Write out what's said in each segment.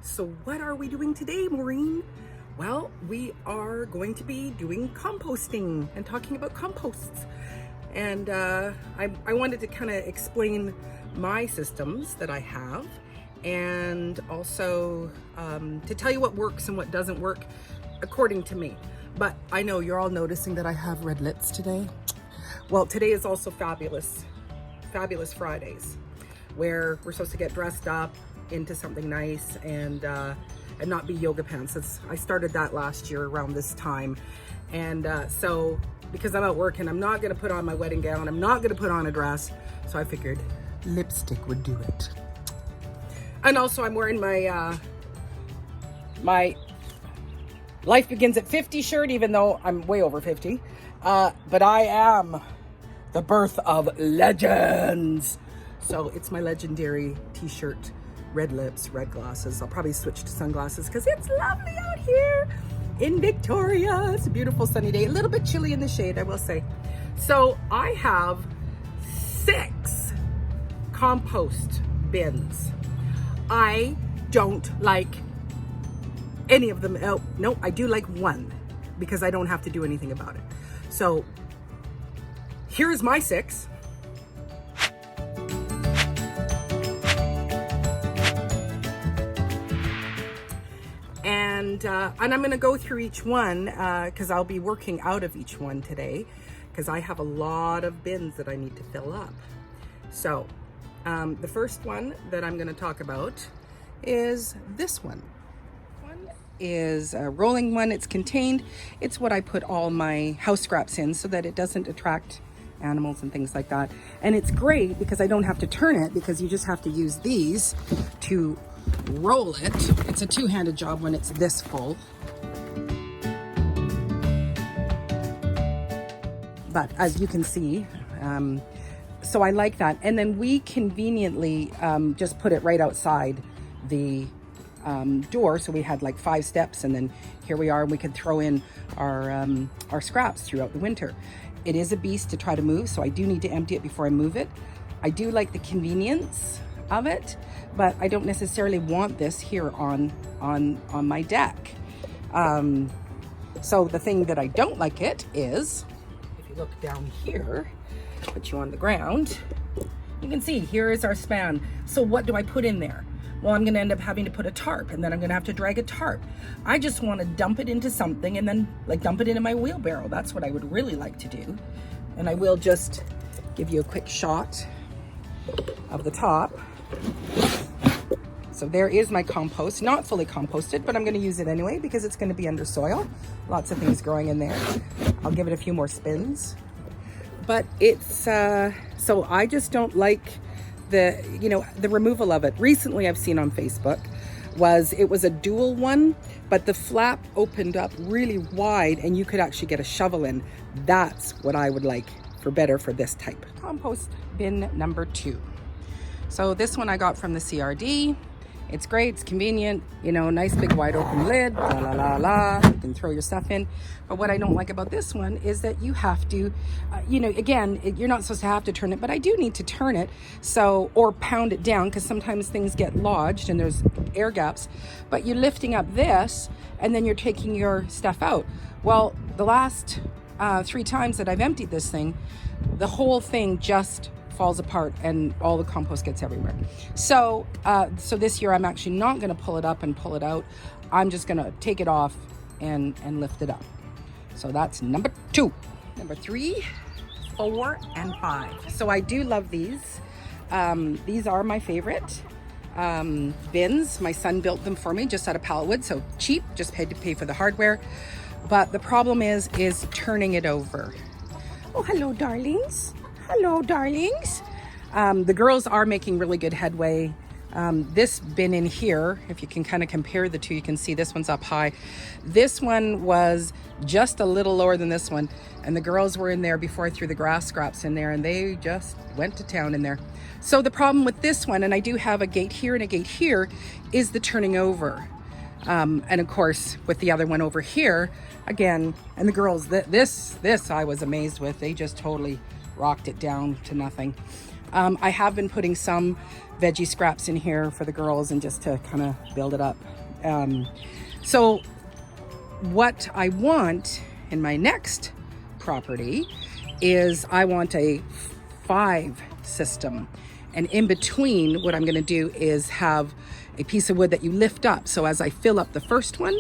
So what are we doing today, Maureen? Well, we are going to be doing composting and talking about composts. And I wanted to kind of explain my systems that I have, and also to tell you what works and what doesn't work according to me. But I know you're all noticing that I have red lips today. Well, today is also Fabulous Fridays, where we're supposed to get dressed up into something nice and not be yoga pants. I started that last year around this time. And so because I'm at work and I'm not gonna put on my wedding gown, I'm not gonna put on a dress, so I figured lipstick would do it. And also I'm wearing my my Life Begins at 50 shirt, even though I'm way over 50. But I am the birth of legends. So it's my legendary t-shirt, red lips, red glasses. I'll probably switch to sunglasses because it's lovely out here in Victoria. It's a beautiful sunny day, a little bit chilly in the shade, I will say. So I have 6 compost bins. I don't like any of them. Oh, no, I do like one because I don't have to do anything about it. So here's my 6. And I'm going to go through each one because I'll be working out of each one today because I have a lot of bins that I need to fill up. So the first one that I'm going to talk about is this one. Is a rolling one. It's contained. It's what I put all my house scraps in so that it doesn't attract animals and things like that. And it's great because I don't have to turn it, because you just have to use these to roll it. It's a two-handed job when it's this full. But as you can see, so I like that. And then we conveniently just put it right outside the door, so we had like 5 steps, and then here we are, and we could throw in our scraps throughout the winter. It is a beast to try to move, so I do need to empty it before I move it. I do like the convenience of it, but I don't necessarily want this here on my deck. So the thing that I don't like it is, if you look down here, put you on the ground, you can see here is our span. So what do I put in there? Well, I'm going to end up having to put a tarp, and then I'm going to have to drag a tarp. I just want to dump it into something and then like dump it into my wheelbarrow. That's what I would really like to do. And I will just give you a quick shot of the top. So there is my compost, not fully composted, but I'm going to use it anyway because it's going to be under soil. Lots of things growing in there. I'll give it a few more spins. But it's, so I just don't like the removal of it. Recently I've seen on Facebook it was a dual one, but the flap opened up really wide and you could actually get a shovel in. That's what I would like for this type. Compost bin number 2. So this one I got from the CRD. It's great, it's convenient, nice big wide open lid, la la la la, you can throw your stuff in. But what I don't like about this one is that you have to, again, you're not supposed to have to turn it, but I do need to turn it, or pound it down, because sometimes things get lodged and there's air gaps. But you're lifting up this and then you're taking your stuff out. Well, the last 3 times that I've emptied this thing, the whole thing just falls apart and all the compost gets everywhere. So this year I'm actually not going to pull it up and pull it out. I'm just going to take it off and lift it up. So that's number 2. Number 3, 4, and 5. So I do love these. These are my favorite bins. My son built them for me just out of pallet wood, so cheap, just paid to pay for the hardware. But the problem is turning it over. Oh, hello, darlings. Hello, darlings. The girls are making really good headway. This bin in here, if you can kind of compare the two, you can see this one's up high. This one was just a little lower than this one, and the girls were in there before I threw the grass scraps in there, and they just went to town in there. So the problem with this one, and I do have a gate here and a gate here, is the turning over. And of course, with the other one over here, again, and the girls, this I was amazed with. They just totally rocked it down to nothing. I have been putting some veggie scraps in here for the girls and just to kind of build it up. So what I want in my next property is I want a 5 system. And in between, what I'm going to do is have a piece of wood that you lift up. So as I fill up the first one,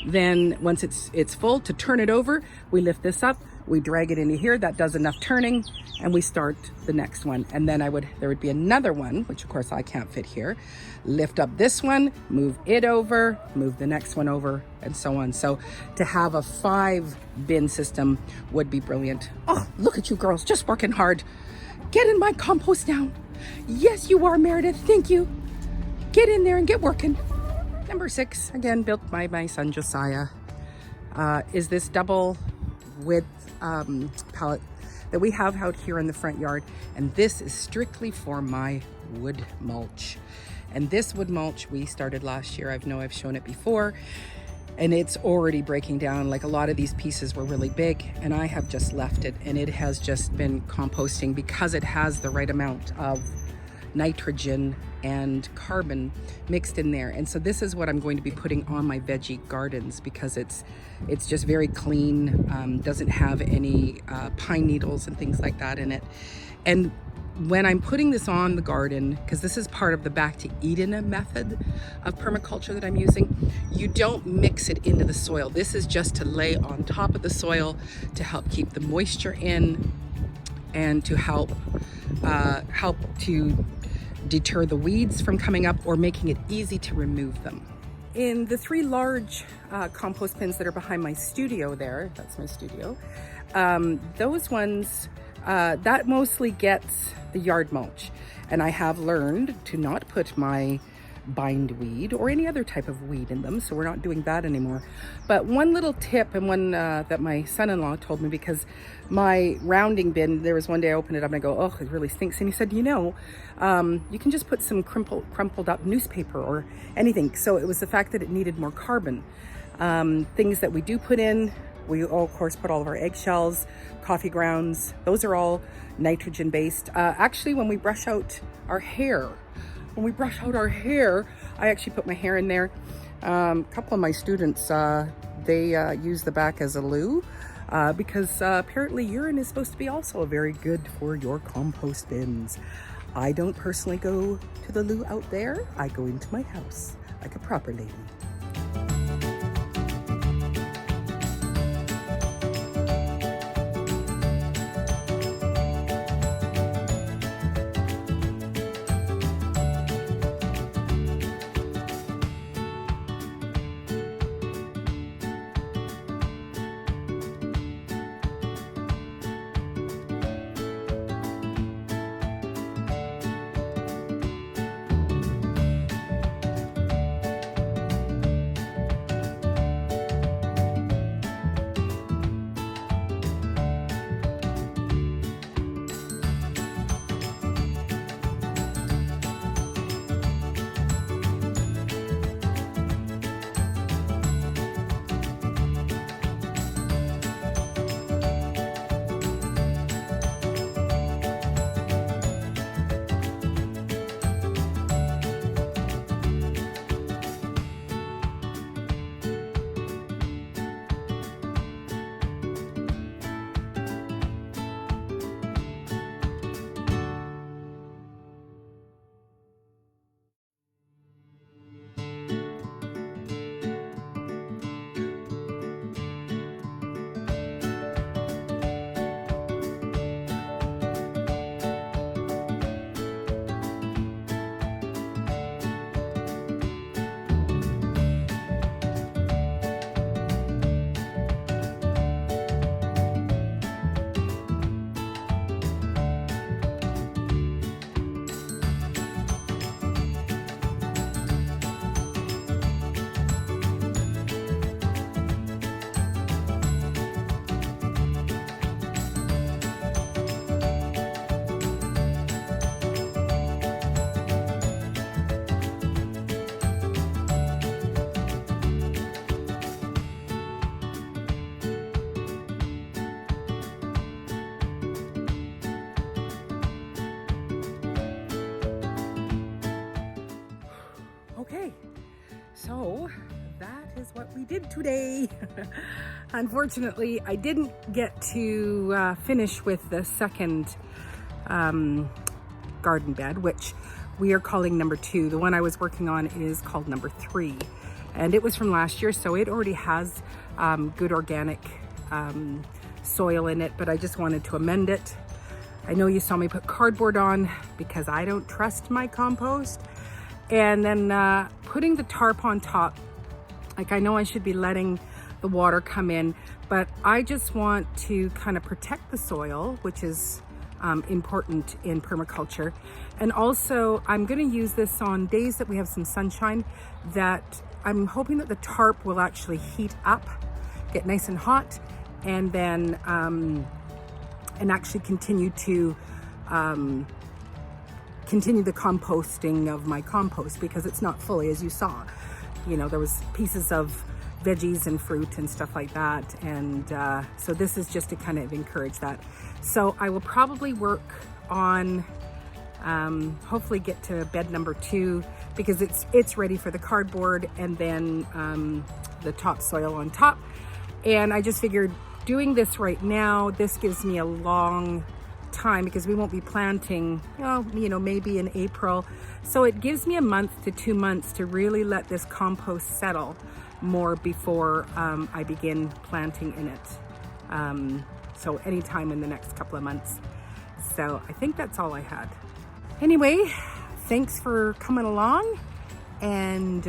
then once it's full, to turn it over, we lift this up, we drag it into here. That does enough turning, and we start the next one. And then there would be another one, which of course I can't fit here. Lift up this one, move it over, move the next one over, and so on. So to have a 5 bin system would be brilliant. Oh, look at you girls, just working hard. Get in my compost now. Yes, you are, Meredith. Thank you. Get in there and get working. Number 6, again, built by my son Josiah, is this double width pallet that we have out here in the front yard. And this is strictly for my wood mulch. And this wood mulch we started last year. I've shown it before, and it's already breaking down. Like, a lot of these pieces were really big, and I have just left it, and it has just been composting because it has the right amount of nitrogen and carbon mixed in there. And so this is what I'm going to be putting on my veggie gardens, because it's just very clean, doesn't have any pine needles and things like that in it. And when I'm putting this on the garden, because this is part of the back to Eden method of permaculture that I'm using, you don't mix it into the soil. This is just to lay on top of the soil to help keep the moisture in, and to help to deter the weeds from coming up, or making it easy to remove them. In the 3 large compost bins that are behind my studio there, that's my studio, those ones, that mostly gets the yard mulch. And I have learned to not put my bindweed or any other type of weed in them, so we're not doing that anymore. But one little tip, and one that my son-in-law told me, because my rounding bin, there was one day I opened it up and I go, oh, it really stinks. And he said, you can just put some crumpled up newspaper or anything. So it was the fact that it needed more carbon. Things that we do put in, we of course put all of our eggshells, coffee grounds, those are all nitrogen based. Actually, when we brush out our hair, I actually put my hair in there. A couple of my students, they use the back as a loo, because apparently urine is supposed to be also very good for your compost bins. I don't personally go to the loo out there. I go into my house like a proper lady. So that is what we did today. Unfortunately, I didn't get to finish with the second garden bed, which we are calling number 2. The one I was working on is called number 3. And it was from last year, so it already has good organic soil in it, but I just wanted to amend it. I know you saw me put cardboard on because I don't trust my compost. And then putting the tarp on top. Like, I know I should be letting the water come in, but I just want to kind of protect the soil, which is important in permaculture. And also I'm going to use this on days that we have some sunshine, that I'm hoping that the tarp will actually heat up, get nice and hot, and then and actually continue the composting of my compost, because it's not fully, as you saw. You know, there was pieces of veggies and fruit and stuff like that, and so this is just to kind of encourage that. So I will probably work on hopefully get to bed number 2, because it's ready for the cardboard, and then the topsoil on top. And I just figured doing this right now, this gives me a long time, because we won't be planting, you know, maybe in April. So it gives me a month to 2 months to really let this compost settle more before I begin planting in it. So anytime in the next couple of months. So I think that's all I had. Anyway, thanks for coming along and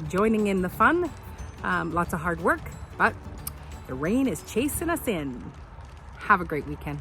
joining in the fun. Lots of hard work, but the rain is chasing us in. Have a great weekend.